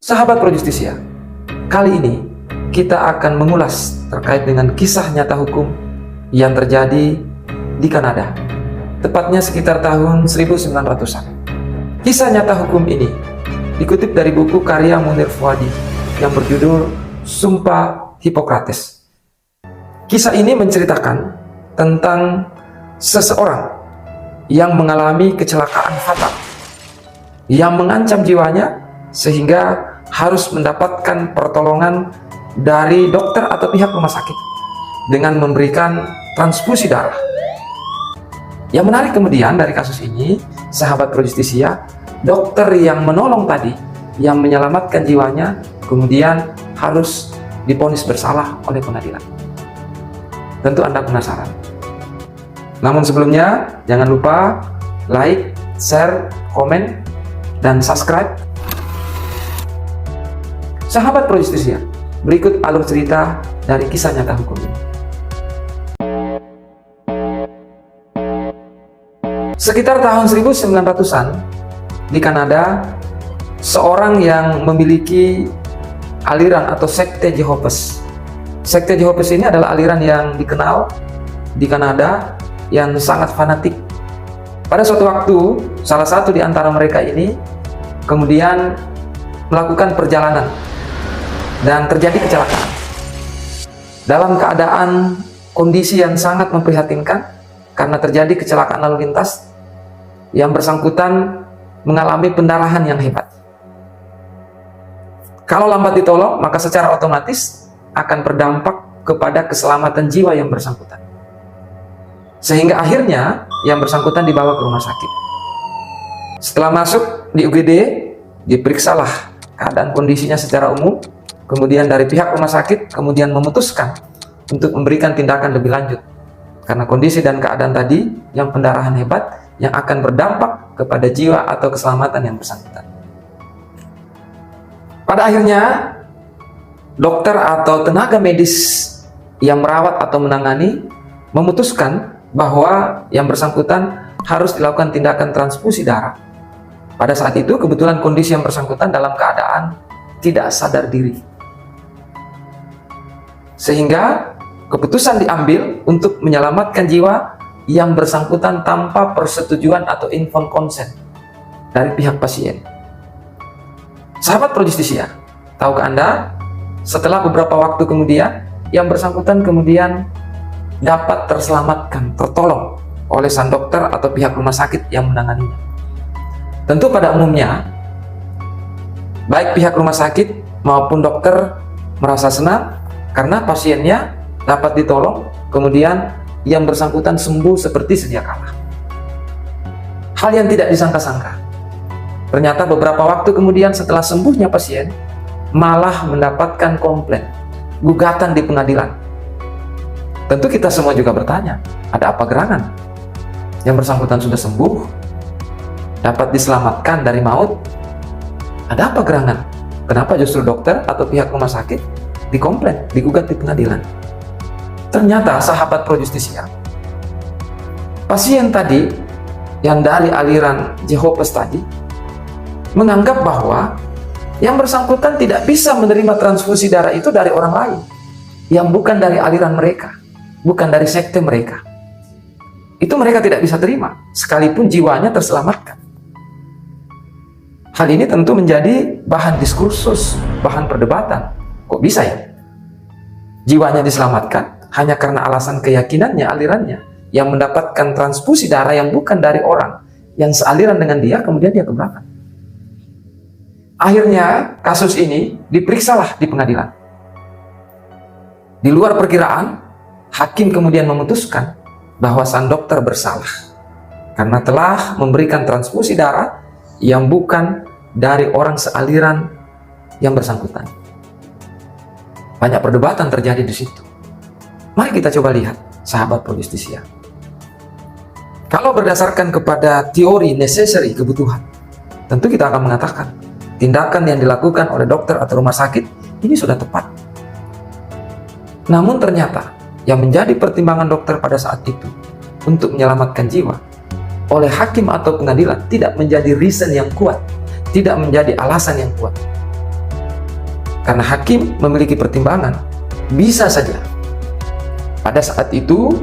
Sahabat Pro Justisia, kali ini kita akan mengulas terkait dengan kisah nyata hukum yang terjadi di Kanada, tepatnya sekitar tahun 1900-an. Kisah nyata hukum ini dikutip dari buku karya Munir Fuadi yang berjudul Sumpah Hipokrates. Kisah ini menceritakan tentang seseorang yang mengalami kecelakaan fatal yang mengancam jiwanya sehingga harus mendapatkan pertolongan dari dokter atau pihak rumah sakit dengan memberikan transfusi darah. Yang menarik kemudian dari kasus ini, sahabat Pro Justisia, dokter yang menolong tadi, yang menyelamatkan jiwanya, kemudian harus divonis bersalah oleh pengadilan. Tentu Anda penasaran. Namun sebelumnya, jangan lupa like, share, komen, dan subscribe. Sahabat Pro Justisia, berikut alur cerita dari kisah nyata hukum ini. Sekitar tahun 1900-an, di Kanada, seorang yang memiliki aliran atau sekte Jehovah's. Sekte Jehovah's ini adalah aliran yang dikenal di Kanada yang sangat fanatik. Pada suatu waktu, salah satu di antara mereka ini kemudian melakukan perjalanan dan terjadi kecelakaan. Dalam keadaan kondisi yang sangat memprihatinkan karena terjadi kecelakaan lalu lintas, yang bersangkutan mengalami pendarahan yang hebat. Kalau lambat ditolong, maka secara otomatis akan berdampak kepada keselamatan jiwa yang bersangkutan. Sehingga akhirnya yang bersangkutan dibawa ke rumah sakit. Setelah masuk di UGD, diperiksalah keadaan kondisinya secara umum. Kemudian dari pihak rumah sakit kemudian memutuskan untuk memberikan tindakan lebih lanjut. Karena kondisi dan keadaan tadi yang pendarahan hebat yang akan berdampak kepada jiwa atau keselamatan yang bersangkutan. Pada akhirnya, dokter atau tenaga medis yang merawat atau menangani memutuskan bahwa yang bersangkutan harus dilakukan tindakan transfusi darah. Pada saat itu kebetulan kondisi yang bersangkutan dalam keadaan tidak sadar diri. Sehingga keputusan diambil untuk menyelamatkan jiwa yang bersangkutan tanpa persetujuan atau informed consent dari pihak pasien. Sahabat Pro Justisia, tahukah Anda, setelah beberapa waktu kemudian, yang bersangkutan kemudian dapat terselamatkan, tertolong oleh sang dokter atau pihak rumah sakit yang menanganinya. Tentu pada umumnya, baik pihak rumah sakit maupun dokter merasa senang karena pasiennya dapat ditolong, kemudian yang bersangkutan sembuh seperti sedia kala. Hal yang tidak disangka-sangka, ternyata beberapa waktu kemudian setelah sembuhnya pasien, malah mendapatkan komplain, gugatan di pengadilan. Tentu kita semua juga bertanya, ada apa gerangan? Yang bersangkutan sudah sembuh, dapat diselamatkan dari maut. Ada apa gerangan? Kenapa justru dokter atau pihak rumah sakit dikomplain, digugat di pengadilan? Ternyata sahabat Pro Justisia, pasien tadi yang dari aliran Jehovah's tadi menganggap bahwa yang bersangkutan tidak bisa menerima transfusi darah itu dari orang lain yang bukan dari aliran mereka, bukan dari sekte mereka. Itu mereka tidak bisa terima, sekalipun jiwanya terselamatkan. Hal ini tentu menjadi bahan diskursus, bahan perdebatan. Kok bisa ya? Jiwanya diselamatkan hanya karena alasan keyakinannya, alirannya, yang mendapatkan transfusi darah yang bukan dari orang yang sealiran dengan dia, kemudian dia keberatan. Akhirnya kasus ini diperiksalah di pengadilan. Di luar perkiraan, hakim kemudian memutuskan bahwa sang dokter bersalah karena telah memberikan transfusi darah yang bukan dari orang sealiran yang bersangkutan. Banyak perdebatan terjadi di situ. Mari kita coba lihat, sahabat Pro Justisia. Kalau berdasarkan kepada teori necessary, kebutuhan, tentu kita akan mengatakan tindakan yang dilakukan oleh dokter atau rumah sakit ini sudah tepat. Namun ternyata yang menjadi pertimbangan dokter pada saat itu untuk menyelamatkan jiwa oleh hakim atau pengadilan tidak menjadi reason yang kuat, tidak menjadi alasan yang kuat. Karena hakim memiliki pertimbangan, bisa saja pada saat itu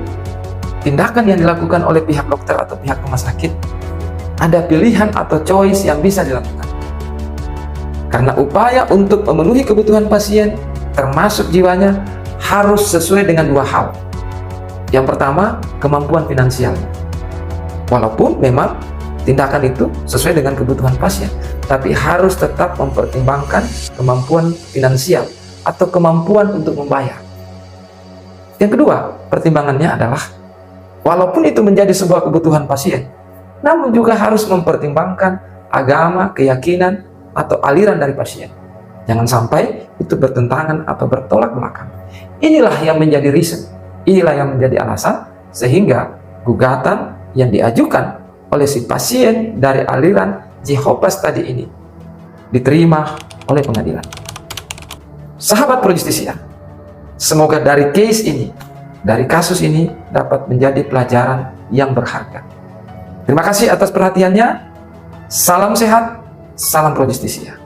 tindakan yang dilakukan oleh pihak dokter atau pihak rumah sakit ada pilihan atau choice yang bisa dilakukan. Karena upaya untuk memenuhi kebutuhan pasien, termasuk jiwanya, harus sesuai dengan dua hal. Yang pertama, kemampuan finansial. Walaupun memang tindakan itu sesuai dengan kebutuhan pasien, tapi harus tetap mempertimbangkan kemampuan finansial atau kemampuan untuk membayar. Yang kedua, pertimbangannya adalah walaupun itu menjadi sebuah kebutuhan pasien, namun juga harus mempertimbangkan agama, keyakinan, atau aliran dari pasien. Jangan sampai itu bertentangan atau bertolak belakang. Inilah yang menjadi reason, inilah yang menjadi alasan sehingga gugatan yang diajukan oleh si pasien dari aliran Jehovah's tadi ini diterima oleh pengadilan. Sahabat Pro Justisia, semoga dari case ini, dari kasus ini dapat menjadi pelajaran yang berharga. Terima kasih atas perhatiannya. Salam sehat, salam Pro Justisia.